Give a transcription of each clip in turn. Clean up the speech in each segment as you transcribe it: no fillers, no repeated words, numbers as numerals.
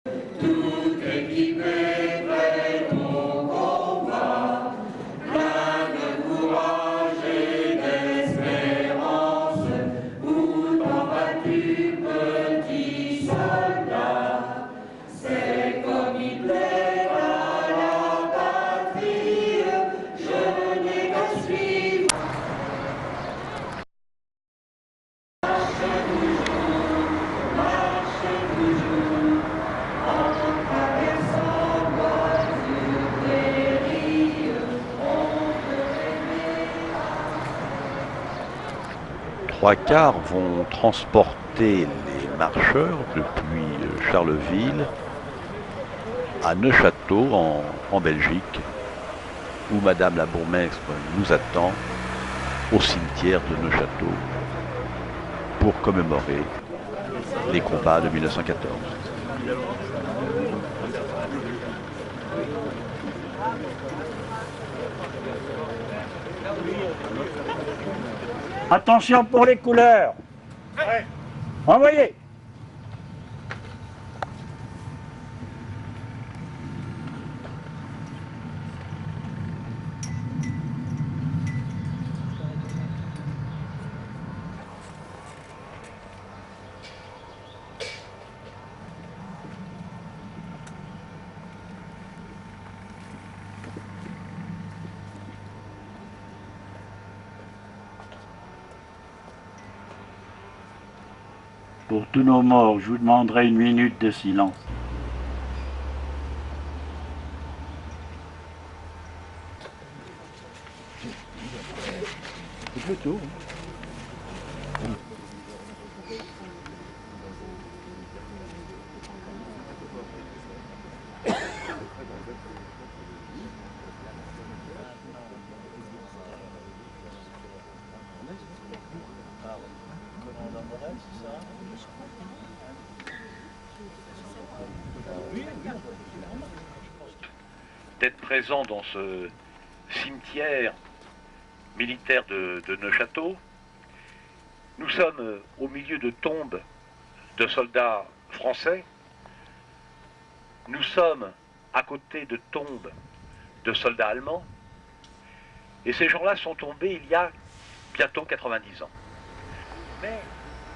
Tout équipé, prêt au combat, plein de courage et d'espérance, où combattu, petit soldat, c'est comme il plaît à la patrie, je n'ai qu'à suivre. Trois cars vont transporter les marcheurs depuis Charleville à Neufchâteau en Belgique, où Madame la bourgmestre nous attend au cimetière de Neufchâteau pour commémorer les combats de 1914. Attention pour les couleurs. Ouais. Envoyez. Pour tous nos morts, je vous demanderai une minute de silence. D'être présent dans ce cimetière militaire de Neufchâteau. Nous sommes au milieu de tombes de soldats français. Nous sommes à côté de tombes de soldats allemands. Et ces gens-là sont tombés il y a bientôt 90 ans. Mais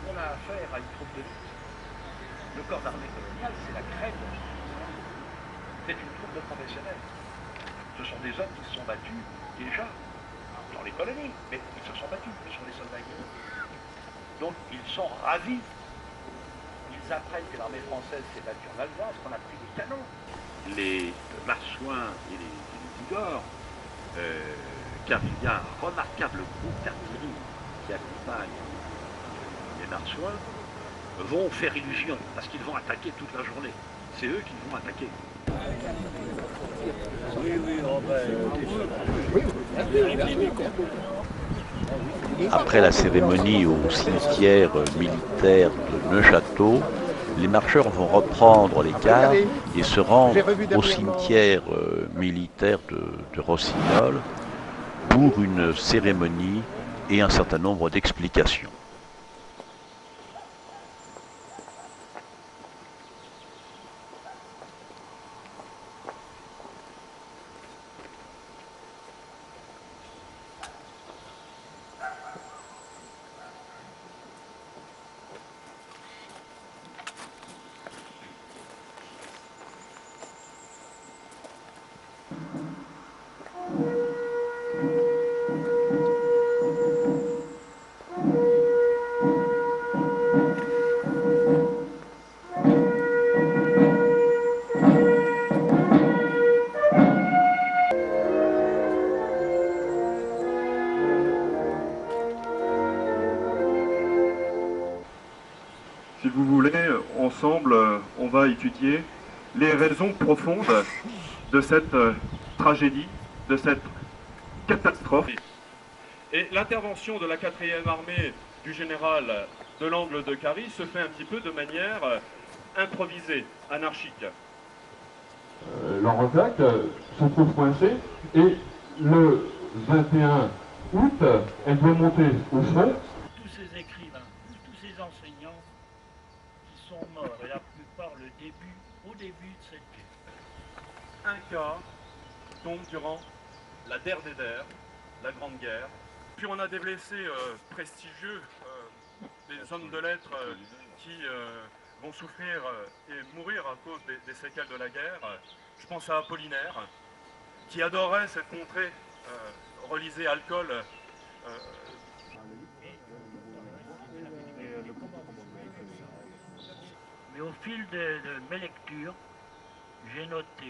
on a affaire à une troupe d'élite. Le corps d'armée colonial, c'est la crème. C'est une troupe de professionnels. Ce sont des hommes qui se sont battus déjà dans les colonies, mais ils se sont battus, ce sont des soldats guerriers. Donc ils sont ravis. Ils apprennent que l'armée française s'est battue en Alsace, qu'on a pris des canons. Les marsouins et les Bigorre, car il y a un remarquable groupe d'artillerie qui accompagne les marsouins, vont faire illusion, parce qu'ils vont attaquer toute la journée. C'est eux qui vont attaquer. Après la cérémonie au cimetière militaire de Neufchâteau, les marcheurs vont reprendre les cars et se rendre au cimetière militaire de Rossignol pour une cérémonie et un certain nombre d'explications. Si vous voulez, ensemble, on va étudier les raisons profondes de cette tragédie, de cette catastrophe. Et l'intervention de la 4e armée du général de l'Angle de Carie se fait un petit peu de manière improvisée, anarchique. L'Anrezac se trouve coincée et le 21 août, elle doit monter au front. Tous ces écrivains, tous ces enseignants qui sont morts, et la plupart au début de cette guerre. Un cas tombe durant la der des der, la Grande Guerre. Puis on a des blessés prestigieux, des hommes de lettres qui vont souffrir et mourir à cause des séquelles de la guerre. Je pense à Apollinaire, qui adorait cette contrée, relisait alcool. Mais au fil de mes lectures, j'ai noté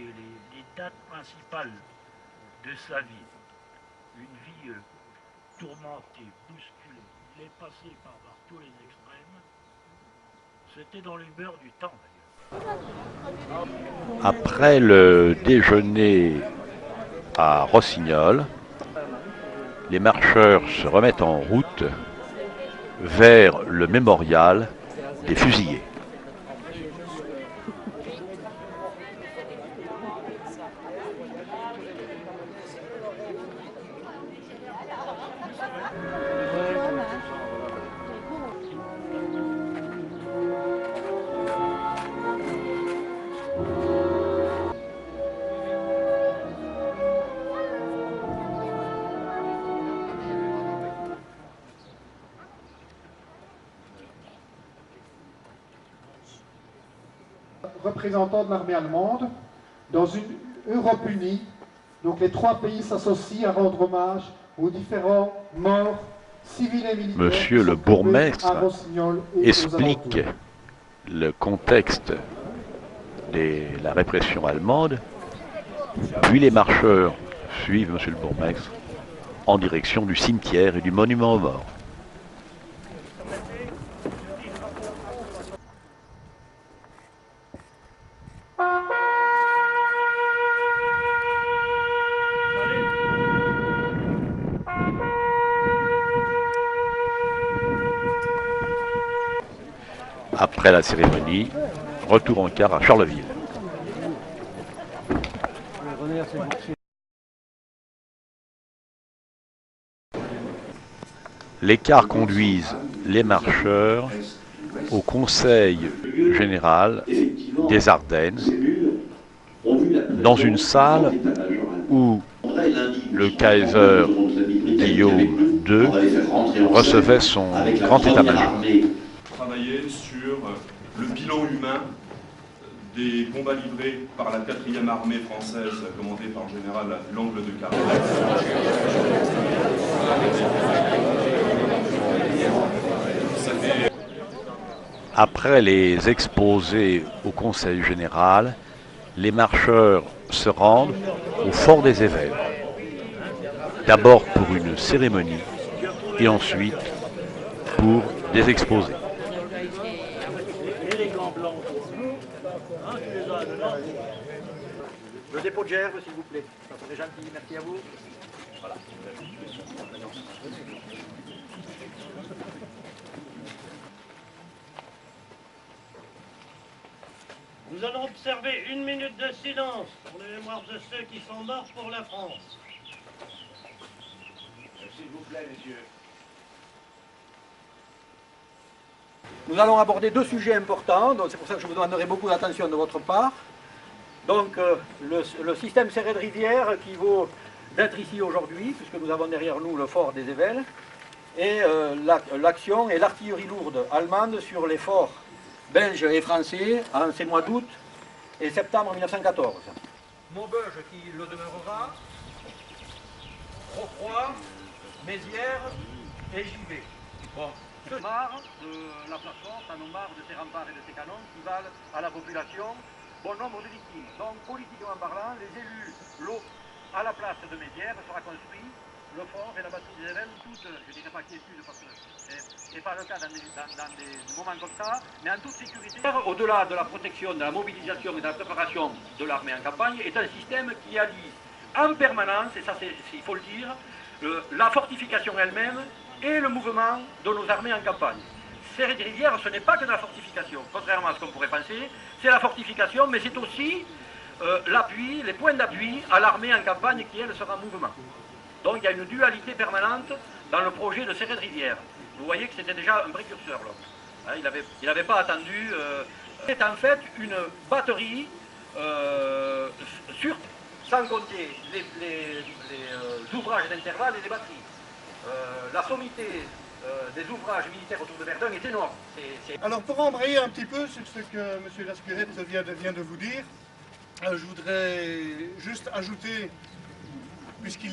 les dates principales de sa vie. Une vie tourmentée, bousculée. Il est passé par tous les extrêmes. C'était dans l'humeur du temps d'ailleurs. Après le déjeuner à Rossignol, les marcheurs se remettent en route vers le mémorial des fusillés. Représentants de l'armée allemande dans une Europe unie. Donc les trois pays s'associent à rendre hommage aux différents morts civils et militaires. Monsieur le bourgmestre explique alentours. le contexte de la répression allemande, puis les marcheurs suivent monsieur le bourgmestre en direction du cimetière et du monument aux morts. Après la cérémonie, retour en car à Charleville. Les cars conduisent les marcheurs au Conseil général des Ardennes, dans une salle où le Kaiser Guillaume II recevait son grand état-major. Travailler sur le bilan humain des combats livrés par la 4e armée française, commandée par le général Langle de Carré. Après les exposés au Conseil général, les marcheurs se rendent au Fort des Évêques. D'abord pour une cérémonie et ensuite pour des exposés. Le dépôt de gerbe, s'il vous plaît. Ça serait gentil, merci à vous. Voilà. Nous allons observer 1 minute de silence pour la mémoire de ceux qui sont morts pour la France. S'il vous plaît, messieurs. Nous allons aborder deux sujets importants, donc c'est pour ça que je vous demanderai beaucoup d'attention de votre part. Donc le système serré de rivière qui vaut d'être ici aujourd'hui, puisque nous avons derrière nous le fort des Évelles, et l'action et l'artillerie lourde allemande sur les forts belges et français en ces mois d'août et septembre 1914. Maubeuge qui le demeurera, Rocroi, Mézières et Givet. Bon. Marre de la place forte, en ont marre de ces remparts et de ces canons qui valent à la population bon nombre de victimes. Donc, politiquement parlant, les élus, l'eau à la place de Mézières sera construit, le fort et la batterie des Évelles, toute, je ne dirais pas quiétude parce que ce n'est pas le cas dans des moments comme ça, mais en toute sécurité. Au-delà de la protection, de la mobilisation et de la préparation de l'armée en campagne, est un système qui allie en permanence, et ça il faut le dire, la fortification elle-même et le mouvement de nos armées en campagne. Serré des rivières, ce n'est pas que de la fortification, contrairement à ce qu'on pourrait penser, c'est la fortification, mais c'est aussi l'appui, les points d'appui à l'armée en campagne qui, elle, sera en mouvement. Donc il y a une dualité permanente dans le projet de Serré de rivière. Vous voyez que c'était déjà un précurseur, l'homme. Hein, il n'avait pas attendu. C'est en fait une batterie sans compter les ouvrages d'intervalle et les batteries. La sommité des ouvrages militaires autour de Verdun est énorme. Alors pour embrayer un petit peu sur ce que M. Lascurette vient de vous dire, je voudrais juste ajouter, puisque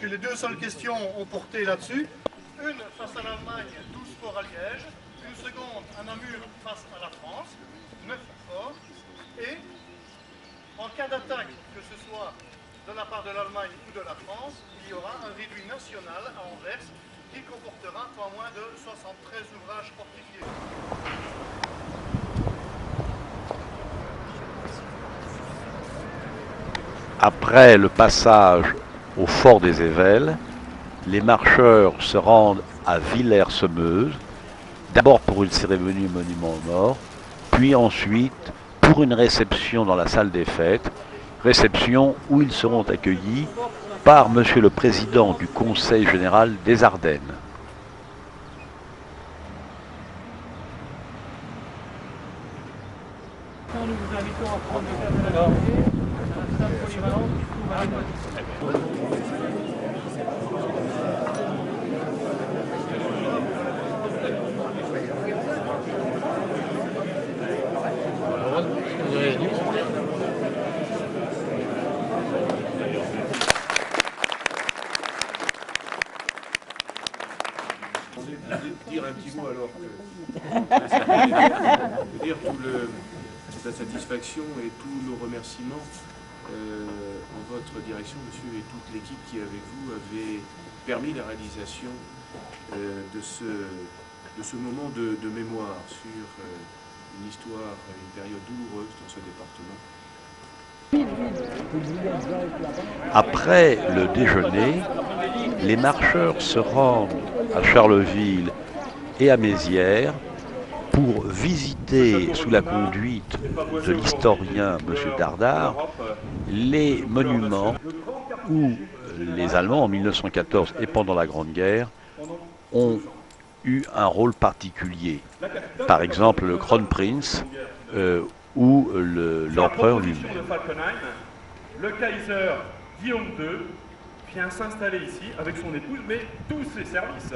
les deux seules questions ont porté là-dessus, une face à l'Allemagne, 12 forts à Liège, une seconde à Namur face à la France, 9 forts, et en cas d'attaque, que ce soit de la part de l'Allemagne ou de la France, il y aura un réduit national à Anvers qui comportera pas moins de 73 ouvrages fortifiés. Après le passage au fort des Évelles, les marcheurs se rendent à Villers-Semeuse, d'abord pour une cérémonie monument aux morts, puis ensuite pour une réception dans la salle des fêtes, réception où ils seront accueillis par Monsieur le Président du Conseil général des Ardennes. Nous vous invitons à prendre le café à la salle polyvalente qui se trouve à dire un petit mot alors que dire toute la satisfaction et tous nos remerciements en votre direction, monsieur, et toute l'équipe qui avec vous avait permis la réalisation de ce moment de mémoire sur une histoire, une période douloureuse dans ce département. Après le déjeuner, les marcheurs se rendent à Charleville et à Mézières pour visiter, sous la conduite de l'historien M. Dardard, les monuments où les Allemands, en 1914 et pendant la Grande Guerre, ont eu un rôle particulier. Par exemple, le Kronprinz ou l'empereur lui-même. Le Kaiser Guillaume II vient s'installer ici avec son épouse, mais tous ses services.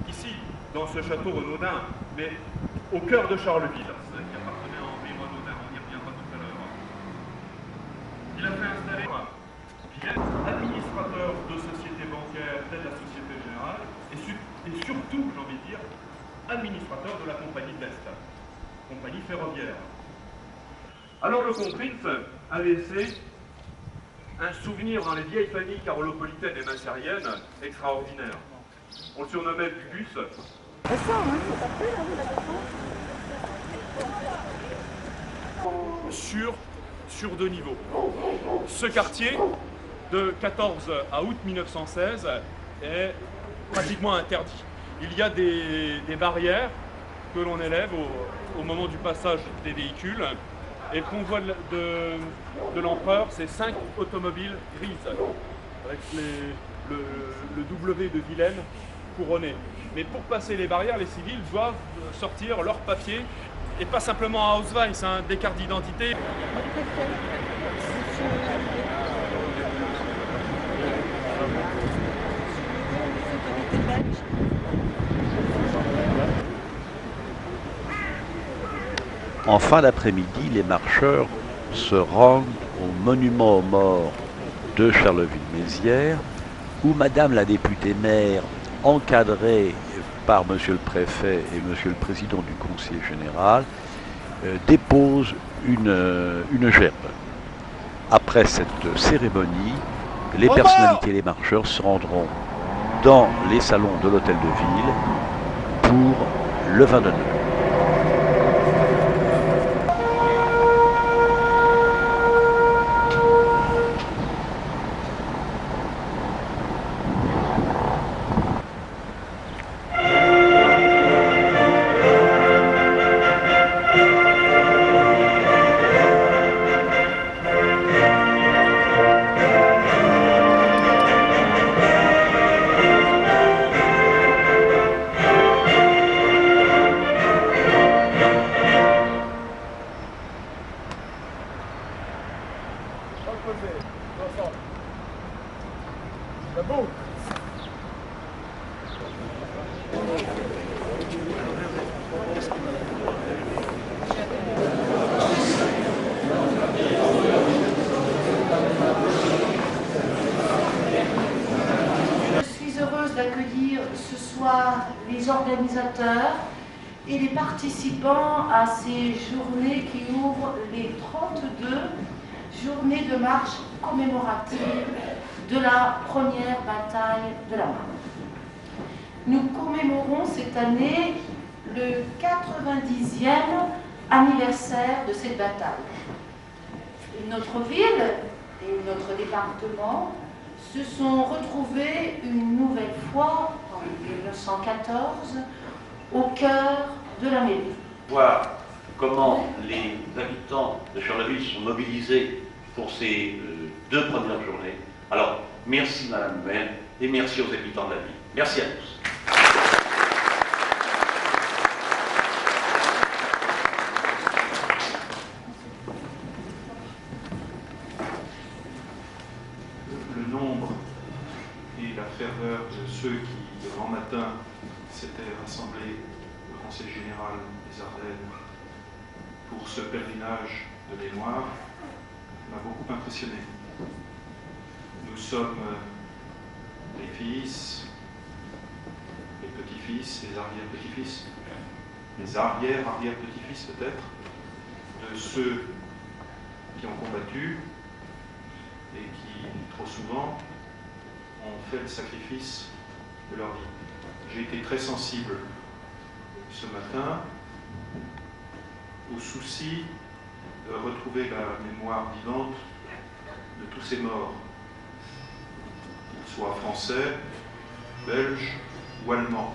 Ici, dans ce château Renaudin, mais au cœur de Charleville, qui appartenait à Henri Renaudin, on y reviendra tout à l'heure. Il a fait installer administrateur de société bancaire, tête de la Société Générale, et surtout, j'ai envie de dire, administrateur de la compagnie de l'Est, compagnie ferroviaire. Alors le Kronprinz a laissé un souvenir dans les vieilles familles carolopolitaines et massériennes extraordinaire. On le surnommait Bugus. Sur deux niveaux. Ce quartier, de 14 à août 1916, est pratiquement interdit. Il y a des barrières que l'on élève au moment du passage des véhicules. Et le convoi de l'empereur, c'est 5 automobiles grises, avec le W de Vilaine couronné. Mais pour passer les barrières, les civils doivent sortir leurs papiers, et pas simplement à Ausweis, des cartes d'identité. En fin d'après-midi, les marcheurs se rendent au monument aux morts de Charleville-Mézières, où Madame la députée maire, encadrée par Monsieur le préfet et Monsieur le président du conseil général, dépose une gerbe. Après cette cérémonie, les personnalités et les marcheurs se rendront dans les salons de l'hôtel de ville pour le vin d'honneur. les organisateurs et les participants à ces journées qui ouvrent les 32 journées de marche commémoratives de la première bataille de la Marne. Nous commémorons cette année le 90e anniversaire de cette bataille. Notre ville et notre département se sont retrouvés une nouvelle fois en 1914 au cœur de la mêlée. Voir comment les habitants de Charleville sont mobilisés pour ces 2 premières journées. Alors, merci Madame le maire et merci aux habitants de la ville. Merci à tous. Le nombre et la ferveur de ceux qui, le grand matin, s'étaient rassemblés au Conseil général des Ardennes pour ce pèlerinage de mémoire m'a beaucoup impressionné. Nous sommes les fils, les petits-fils, les arrière-petits-fils, les arrière-arrière-petits-fils peut-être, de ceux qui ont combattu et qui, trop souvent, ont fait le sacrifice de leur vie. J'ai été très sensible ce matin au souci de retrouver la mémoire vivante de tous ces morts, qu'ils soient français, belges ou allemands.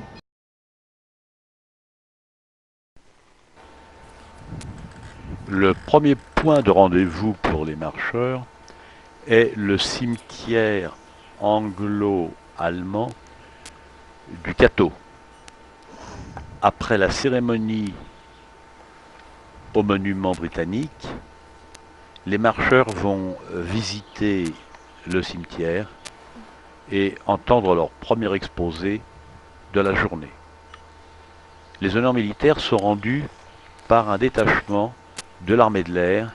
Le premier point de rendez-vous pour les marcheurs est le cimetière anglo-allemand du Cateau. Après la cérémonie au monument britannique, les marcheurs vont visiter le cimetière et entendre leur premier exposé de la journée. Les honneurs militaires sont rendus par un détachement de l'armée de l'air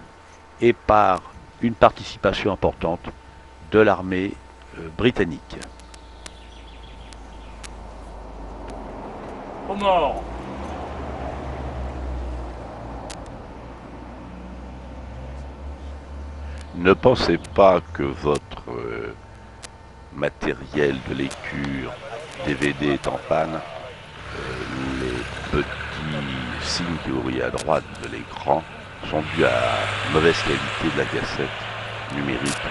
et par une participation importante de l'armée britannique. Aux morts. Ne pensez pas que votre matériel de lecture DVD est en panne. Les petits signes que vous voyez à droite de l'écran sont dus à la mauvaise qualité de la cassette numérique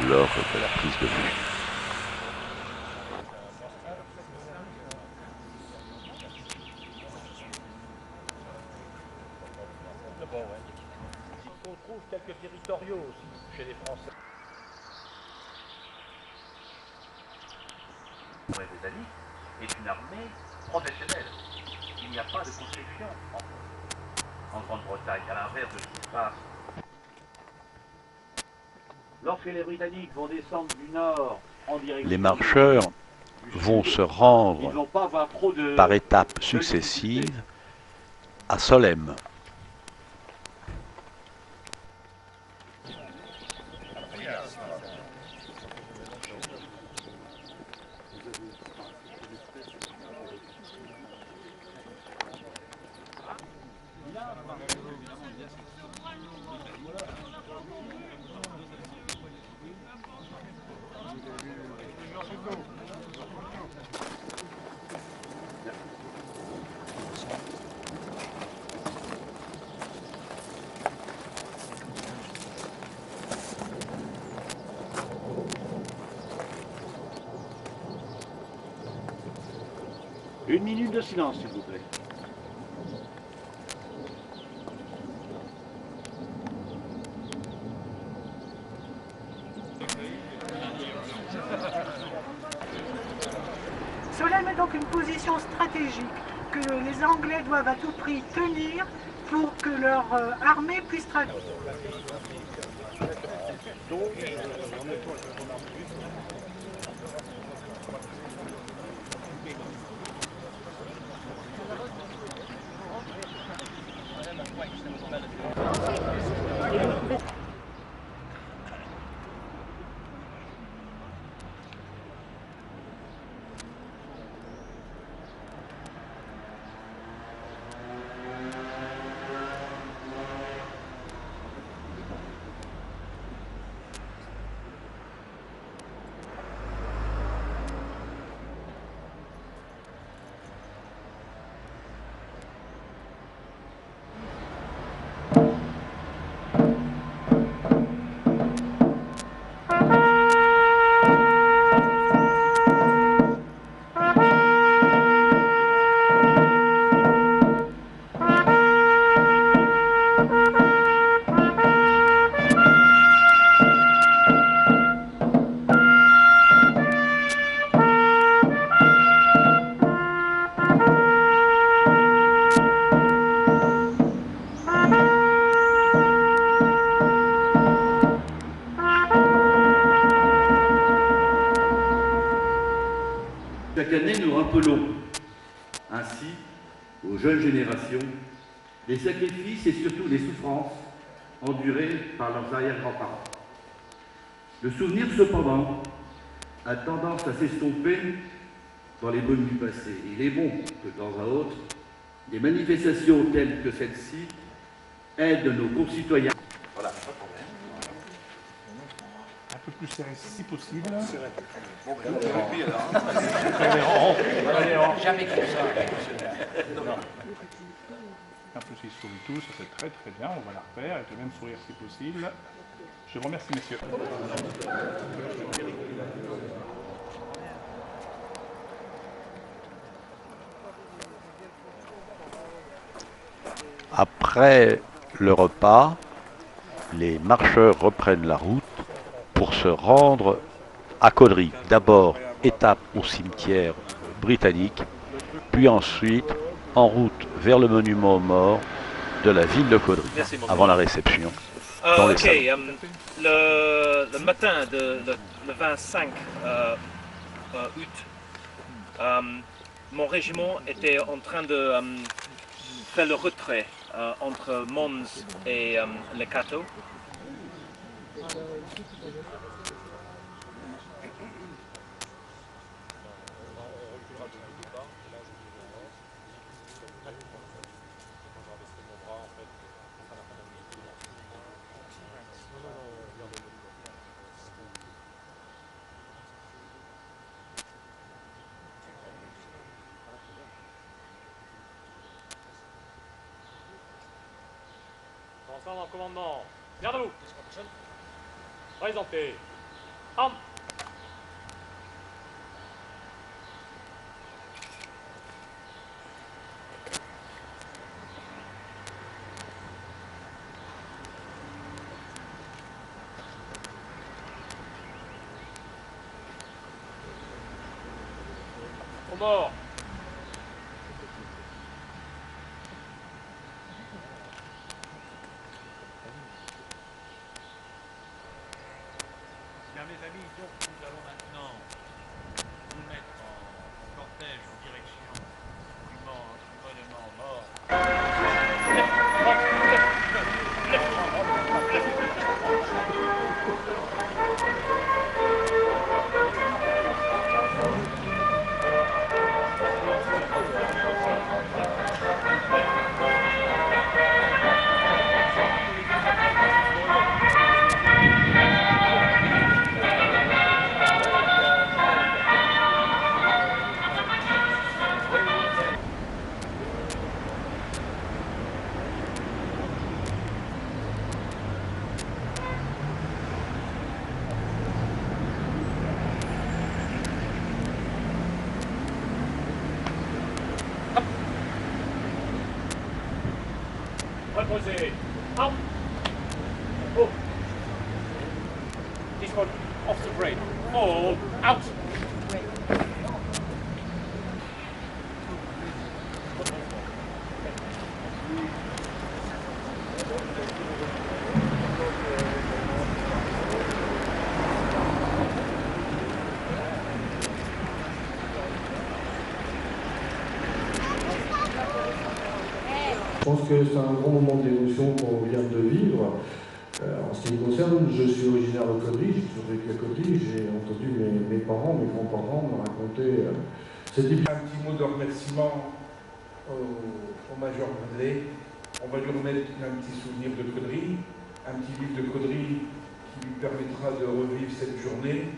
lors de la prise de vue. On trouve quelques territoriaux aussi chez les Français. L'armée britannique est une armée professionnelle. Il n'y a pas de conception en Grande-Bretagne, à l'inverse de ce qui se passe. Lorsque les Britanniques vont descendre du nord en direction... Les marcheurs vont se rendre par étapes successives à Solesmes. Une minute de silence, s'il vous plaît. Solesmes est donc une position stratégique que les Anglais doivent à tout prix tenir pour que leur armée puisse traverser. rappelons ainsi aux jeunes générations les sacrifices et surtout les souffrances endurées par leurs arrière-grands-parents. Le souvenir, cependant, a tendance à s'estomper dans les bonnes du passé. Il est bon que, de temps à autre, des manifestations telles que celle-ci aident nos concitoyens. Voilà, pas de problème. Un peu plus serré si possible. Bon, ben, on jamais comme ça. Un peu si sourit tout, ça c'est très très bien, on va la refaire avec le même sourire si possible. Je vous remercie messieurs. Après le repas, les marcheurs reprennent la route pour se rendre à Caudry. D'abord, étape au cimetière britannique, puis ensuite en route vers le monument aux morts de la ville de Caudry, avant la réception dans les salles. Le matin, le 25 août, mon régiment était en train de faire le retrait entre Mons et le Cateau. Ensemble en commandement. Garde à vous. Présentez. Arme. Au mort. Bien mes amis, donc nous allons maintenant nous mettre en cortège en direction du monument aux morts. Reposez. Arme. Oh. This one off the brain. All out. Je pense que c'est un grand moment d'émotion qu'on vient de vivre. En ce qui me concerne, je suis originaire de Caudry, j'ai toujours vécu à Caudry, j'ai entendu mes parents, mes grands-parents me raconter cette histoire. Un petit mot de remerciement au Major Bradley. On va lui remettre un petit souvenir de Caudry, un petit livre de Caudry qui lui permettra de revivre cette journée.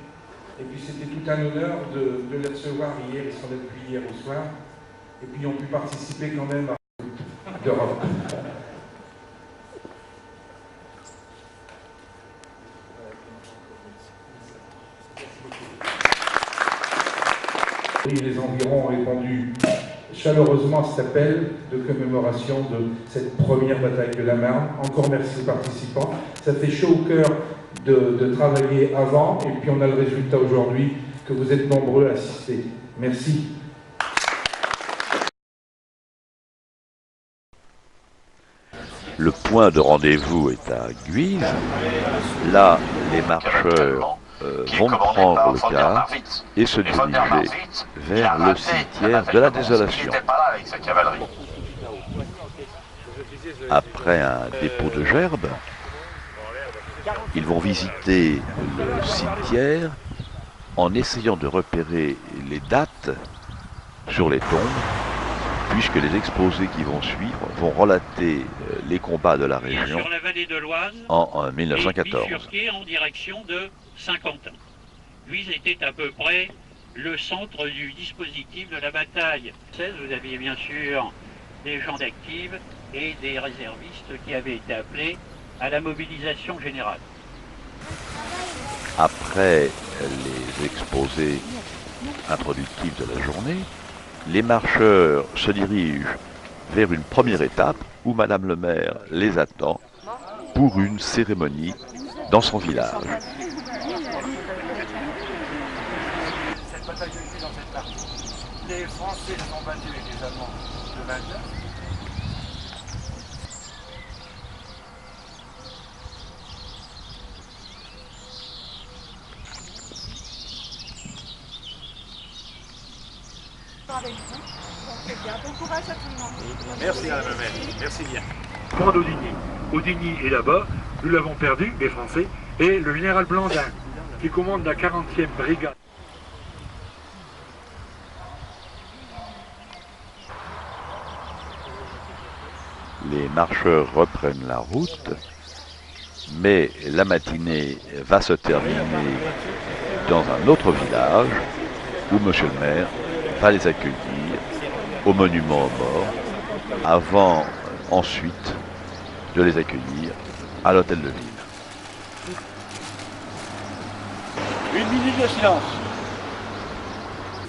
Et puis c'était tout un honneur de les recevoir hier, ils sont là depuis hier au soir. Et puis ils ont pu participer quand même à d'Europe. Et les environs ont répondu chaleureusement à cet appel de commémoration de cette première bataille de la Marne. Encore merci aux participants. Ça fait chaud au cœur de travailler avant et puis on a le résultat aujourd'hui que vous êtes nombreux à assister. Merci. Le point de rendez-vous est à Guise. Là, les marcheurs vont prendre le car et se diriger vers le cimetière de la Désolation. Après un dépôt de gerbes, ils vont visiter le cimetière en essayant de repérer les dates sur les tombes, puisque les exposés qui vont suivre vont relater les combats de la région sur la vallée de l'Oise en 1914. Et bifurqué en direction de Saint-Quentin. Guise était à peu près le centre du dispositif de la bataille. Vous aviez bien sûr des gens d'actifs et des réservistes qui avaient été appelés à la mobilisation générale. Après les exposés introductifs de la journée, les marcheurs se dirigent vers une première étape où Madame le maire les attend pour une cérémonie dans son village. Cette bataille que j'ai dans cette partie, les Français se sont battus avec les Allemands le 29. Avec vous. Donc c'est bien. Bon courage à tout le monde. Merci Madame le maire, merci bien. Point d'Audigny. Audigny est là-bas, nous l'avons perdu, les Français, et le général Blandin, qui commande la 40e brigade. Les marcheurs reprennent la route, mais la matinée va se terminer dans un autre village où Monsieur le maire va les accueillir au monument aux morts, avant ensuite de les accueillir à l'hôtel de ville. Une minute de silence.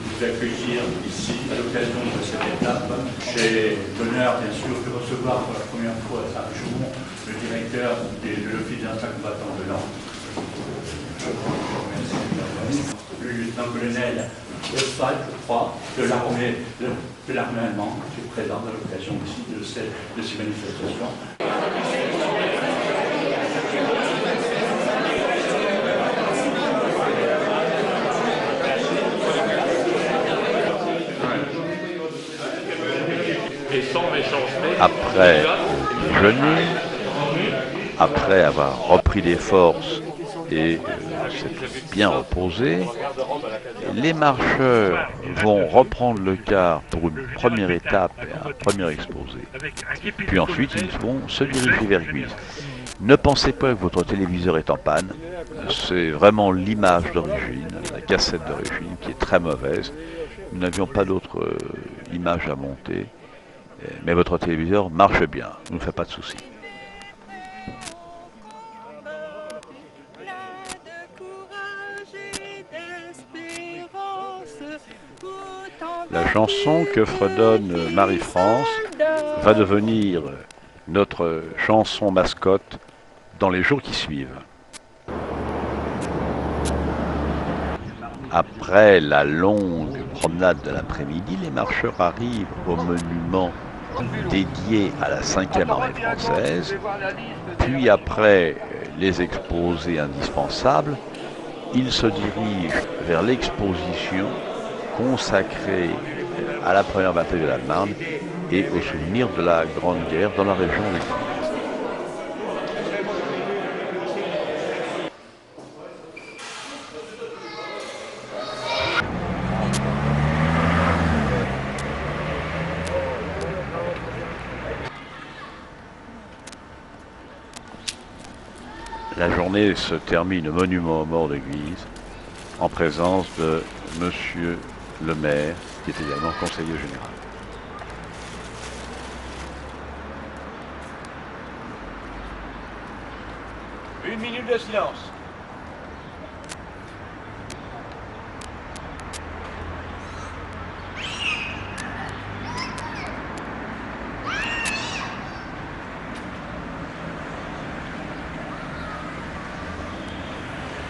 Vous accueillir ici à l'occasion de cette étape. J'ai l'honneur bien sûr de recevoir pour la première fois à jour le directeur de l'Office des anciens combattants de l'An. Le lieutenant-colonel Oswald, je crois, de l'armée allemande, qui est présent à l'occasion aussi de ces manifestations. Après déjeuner, après avoir repris des forces et s'être bien reposé, les marcheurs vont reprendre le car pour une première étape et un premier exposé. Puis ensuite, ils vont se diriger vers Guise. Ne pensez pas que votre téléviseur est en panne. C'est vraiment l'image d'origine, la cassette d'origine qui est très mauvaise. Nous n'avions pas d'autre image à monter. Mais votre téléviseur marche bien, ne fait pas de soucis. La chanson que fredonne Marie-France va devenir notre chanson mascotte dans les jours qui suivent. Après la longue promenade de l'après-midi, les marcheurs arrivent au monument dédié à la 5e armée française. Puis après les exposés indispensables, ils se dirigent vers l'exposition consacrée à la première bataille de la Marne et au souvenir de la Grande Guerre dans la région de Guise. La journée se termine au monument aux morts de Guise en présence de Monsieur le maire, qui est également conseiller général. Une minute de silence.